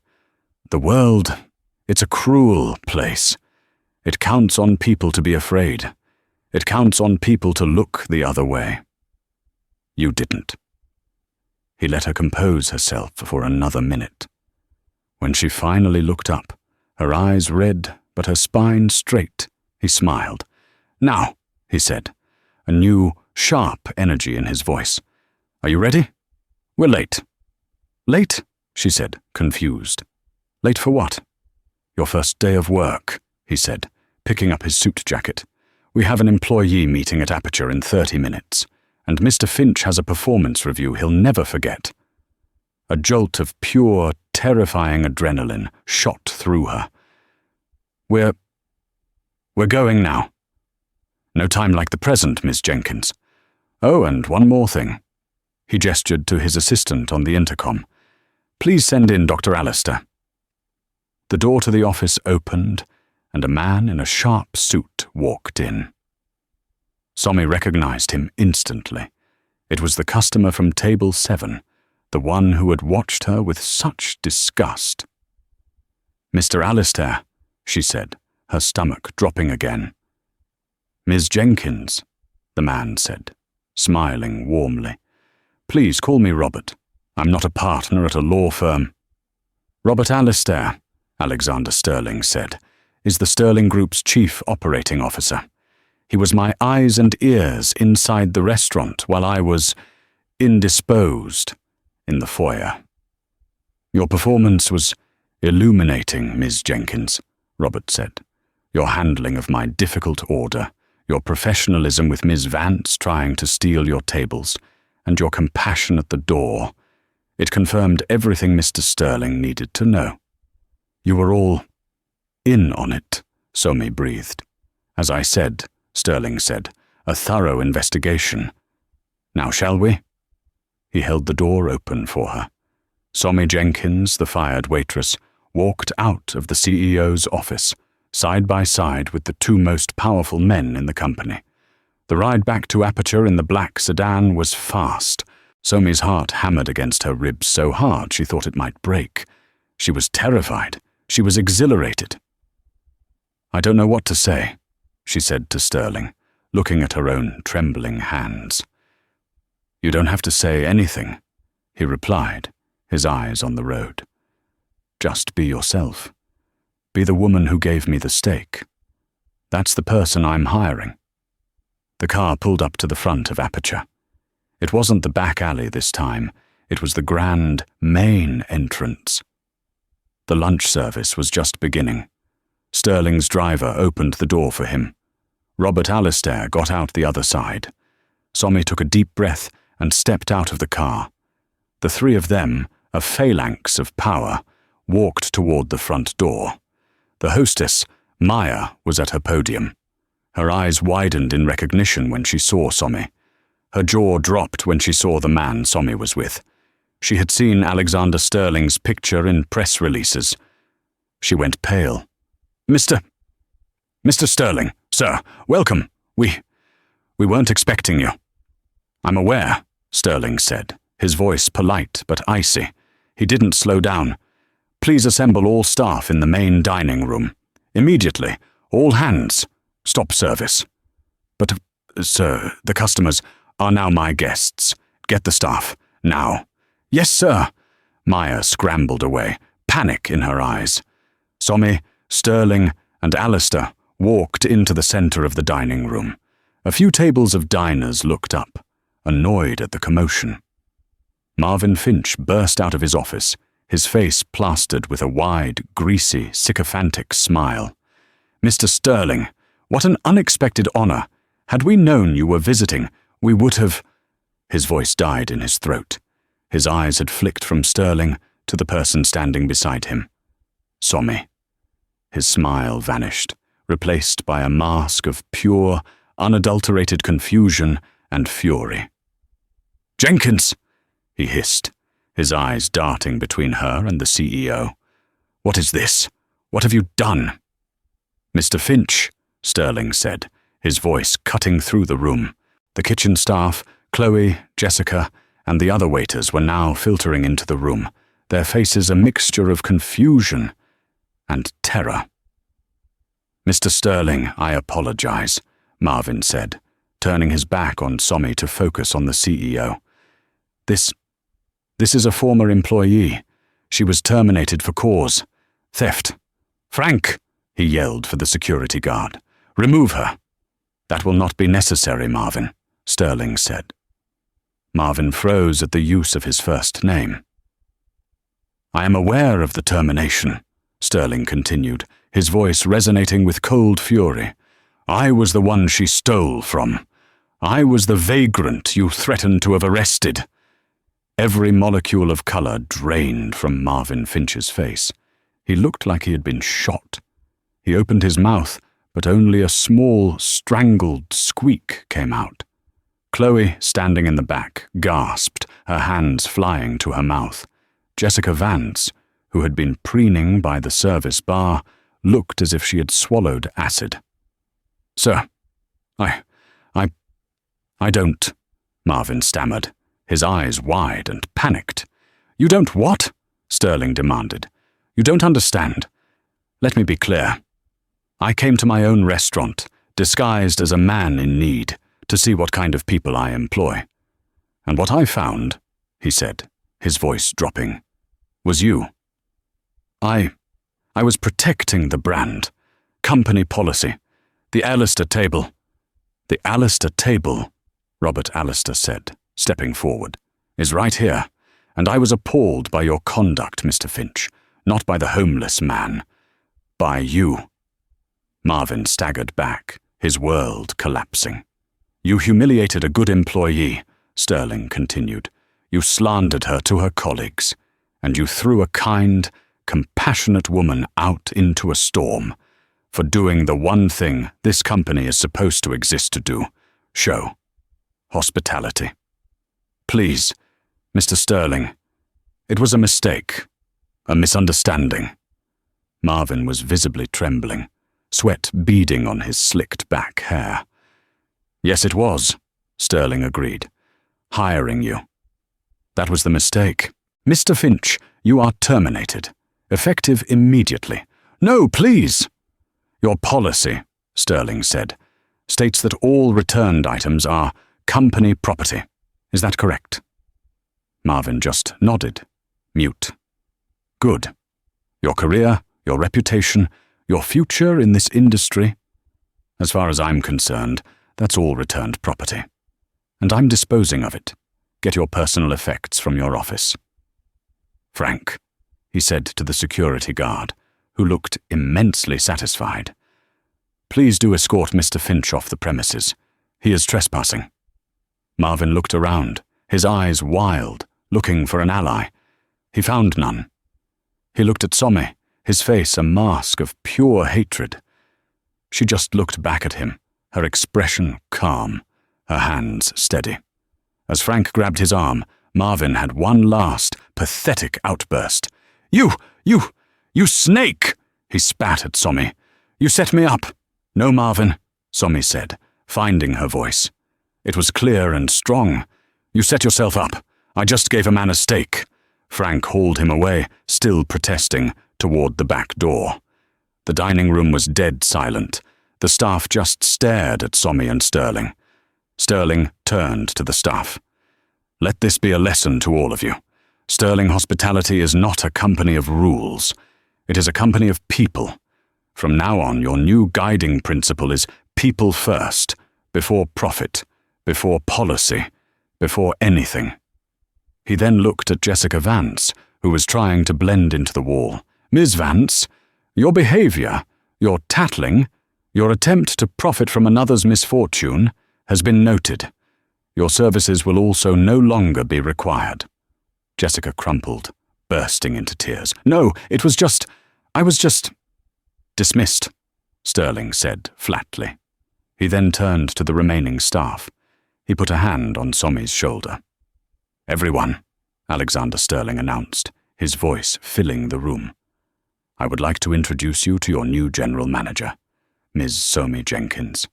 A: The world, it's a cruel place. It counts on people to be afraid. It counts on people to look the other way. You didn't. He let her compose herself for another minute. When she finally looked up, her eyes red but her spine straight, he smiled. Now, he said, a new, sharp energy in his voice. Are you ready? We're late. Late? She said, confused. Late for what? Your first day of work, he said, picking up his suit jacket. We have an employee meeting at Aperture in 30 minutes, and Mr. Finch has a performance review he'll never forget. A jolt of pure, terrifying adrenaline shot through her. We're going now. No time like the present, Miss Jenkins. Oh, and one more thing. He gestured to his assistant on the intercom. Please send in Dr. Alistair. The door to the office opened, and a man in a sharp suit walked in. Somi recognized him instantly. It was the customer from table 7, the one who had watched her with such disgust. Mr. Alistair, she said, her stomach dropping again. Ms. Jenkins, the man said, smiling warmly. Please call me Robert. I'm not a partner at a law firm. Robert Alistair, Alexander Sterling said, is the Sterling Group's chief operating officer. He was my eyes and ears inside the restaurant while I was indisposed in the foyer. Your performance was illuminating, Ms. Jenkins, Robert said. Your handling of my difficult order, your professionalism with Ms. Vance trying to steal your tables, and your compassion at the door. It confirmed everything Mr. Sterling needed to know. You were all in on it, Somi breathed. As I said, Sterling said, a thorough investigation. Now shall we? He held the door open for her. Somi Jenkins, the fired waitress, walked out of the CEO's office, side by side with the two most powerful men in the company. The ride back to Aperture in the black sedan was fast. Somi's heart hammered against her ribs so hard she thought it might break. She was terrified. She was exhilarated. I don't know what to say, she said to Sterling, looking at her own trembling hands. You don't have to say anything, he replied, his eyes on the road. Just be yourself. Be the woman who gave me the steak. That's the person I'm hiring. The car pulled up to the front of Aperture. It wasn't the back alley this time. It was the grand main entrance. The lunch service was just beginning. Sterling's driver opened the door for him. Robert Alistair got out the other side. Somi took a deep breath and stepped out of the car. The three of them, a phalanx of power, walked toward the front door. The hostess, Maya, was at her podium. Her eyes widened in recognition when she saw Somi. Her jaw dropped when she saw the man Somi was with. She had seen Alexander Sterling's picture in press releases. She went pale. Mr. Sterling, sir, welcome. We weren't expecting you. I'm aware, Sterling said, his voice polite but icy. He didn't slow down. Please assemble all staff in the main dining room. Immediately. All hands. Stop service. But, sir, the customers are now my guests. Get the staff. Now. Yes, sir. Maya scrambled away, panic in her eyes. Somi, Sterling, and Alistair walked into the center of the dining room. A few tables of diners looked up, annoyed at the commotion. Marvin Finch burst out of his office, his face plastered with a wide, greasy, sycophantic smile. Mr. Sterling, what an unexpected honor. Had we known you were visiting, we would have... His voice died in his throat. His eyes had flicked from Sterling to the person standing beside him. Somi. His smile vanished, replaced by a mask of pure, unadulterated confusion and fury. Jenkins! He hissed, his eyes darting between her and the CEO. What is this? What have you done? Mr. Finch, Sterling said, his voice cutting through the room. The kitchen staff, Chloe, Jessica, and the other waiters were now filtering into the room, their faces a mixture of confusion and terror. Mr. Sterling, I apologize, Marvin said, turning his back on Somi to focus on the CEO. This is a former employee. She was terminated for cause. Theft. Frank, he yelled for the security guard. Remove her. That will not be necessary, Marvin, Sterling said. Marvin froze at the use of his first name. I am aware of the termination, Sterling continued, his voice resonating with cold fury. I was the one she stole from. I was the vagrant you threatened to have arrested. Every molecule of color drained from Marvin Finch's face. He looked like he had been shot. He opened his mouth, but only a small, strangled squeak came out. Chloe, standing in the back, gasped, her hands flying to her mouth. Jessica Vance, who had been preening by the service bar, looked as if she had swallowed acid. Sir, I don't, Marvin stammered, his eyes wide and panicked. You don't what? Sterling demanded. You don't understand. Let me be clear. I came to my own restaurant, disguised as a man in need, to see what kind of people I employ. And what I found, he said, his voice dropping, was you. I was protecting the brand, company policy, the Alistair table. The Alistair table, Robert Alistair said, stepping forward, is right here, and I was appalled by your conduct, Mr. Finch, not by the homeless man, by you. Marvin staggered back, his world collapsing. You humiliated a good employee, Sterling continued. You slandered her to her colleagues, and you threw a kind, compassionate woman out into a storm for doing the one thing this company is supposed to exist to do, show hospitality. Please, Mr. Sterling, it was a mistake, a misunderstanding. Marvin was visibly trembling, sweat beading on his slicked back hair. Yes, it was, Sterling agreed. Hiring you. That was the mistake. Mr. Finch, you are terminated. Effective immediately. No, please! Your policy, Sterling said, states that all returned items are company property. Is that correct? Marvin just nodded, mute. Good. Your career, your reputation, your future in this industry. As far as I'm concerned, that's all returned property. And I'm disposing of it. Get your personal effects from your office. Frank, he said to the security guard, who looked immensely satisfied. Please do escort Mr. Finch off the premises. He is trespassing. Marvin looked around, his eyes wild, looking for an ally. He found none. He looked at Somi, his face a mask of pure hatred. She just looked back at him, her expression calm, her hands steady. As Frank grabbed his arm, Marvin had one last, pathetic outburst. You snake! He spat at Somi. You set me up. No, Marvin, Somi said, finding her voice. It was clear and strong. You set yourself up. I just gave a man a steak. Frank hauled him away, still protesting, toward the back door. The dining room was dead silent. The staff just stared at Somi and Sterling. Sterling turned to the staff. Let this be a lesson to all of you. Sterling Hospitality is not a company of rules. It is a company of people. From now on, your new guiding principle is people first, before profit, before policy, before anything. He then looked at Jessica Vance, who was trying to blend into the wall. Ms. Vance, your behavior, your tattling, your attempt to profit from another's misfortune has been noted. Your services will also no longer be required. Jessica crumpled, bursting into tears. No, I was just... Dismissed, Sterling said flatly. He then turned to the remaining staff. He put a hand on Somi's shoulder. Everyone, Alexander Sterling announced, his voice filling the room. I would like to introduce you to your new general manager, Ms. Somi Jenkins.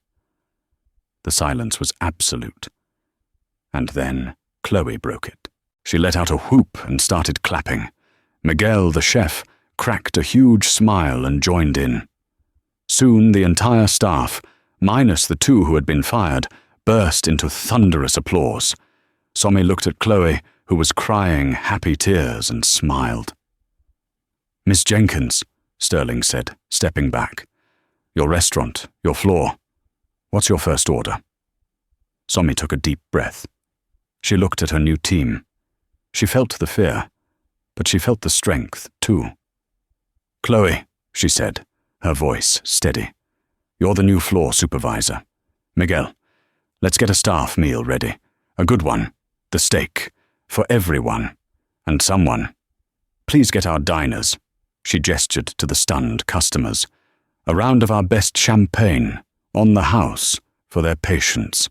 A: The silence was absolute. And then Chloe broke it. She let out a whoop and started clapping. Miguel, the chef, cracked a huge smile and joined in. Soon the entire staff, minus the two who had been fired, burst into thunderous applause. Somi looked at Chloe, who was crying happy tears and smiled. "Miss Jenkins," Sterling said, stepping back. "Your restaurant, your floor. What's your first order?" Somi took a deep breath. She looked at her new team. She felt the fear, but she felt the strength, too. "Chloe," she said, her voice steady. "You're the new floor supervisor. Miguel, let's get a staff meal ready. A good one. The steak. For everyone. And someone. Please get our diners." She gestured to the stunned customers. "A round of our best champagne. On the house. For their patience."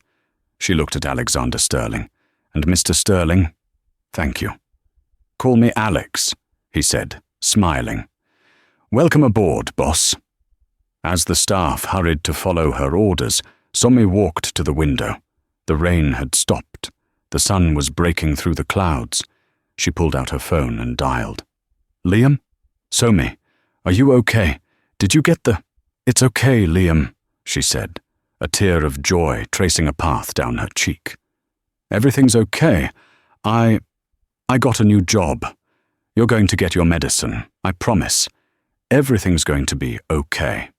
A: She looked at Alexander Sterling. "And Mr. Sterling, thank you." "Call me Alex," he said, smiling. "Welcome aboard, boss." As the staff hurried to follow her orders, Somi walked to the window. The rain had stopped. The sun was breaking through the clouds. She pulled out her phone and dialed. "Liam? Somi, are you okay? Did you get the—" "It's okay, Liam," she said, a tear of joy tracing a path down her cheek. "Everything's okay. I got a new job. You're going to get your medicine, I promise. Everything's going to be okay."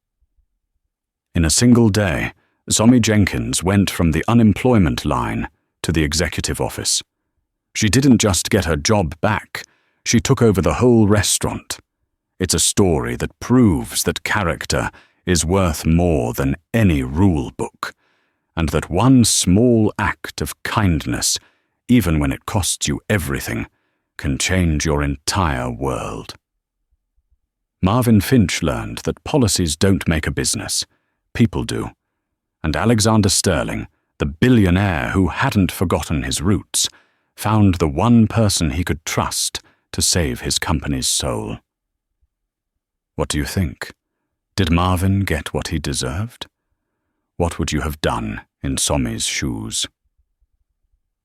A: In a single day, Somi Jenkins went from the unemployment line to the executive office. She didn't just get her job back, she took over the whole restaurant. It's a story that proves that character is worth more than any rule book, and that one small act of kindness, even when it costs you everything, can change your entire world. Marvin Finch learned that policies don't make a business, people do. And Alexander Sterling, the billionaire who hadn't forgotten his roots, found the one person he could trust to save his company's soul. What do you think? Did Marvin get what he deserved? What would you have done in Somi's shoes?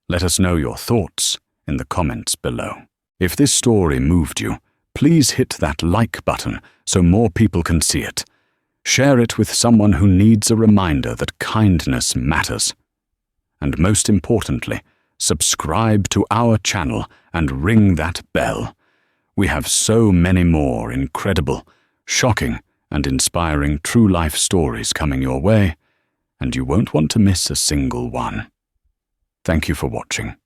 A: Let us know your thoughts in the comments below. If this story moved you, please hit that like button so more people can see it. Share it with someone who needs a reminder that kindness matters. And most importantly, subscribe to our channel and ring that bell. We have so many more incredible, shocking, and inspiring true-life stories coming your way, and you won't want to miss a single one. Thank you for watching.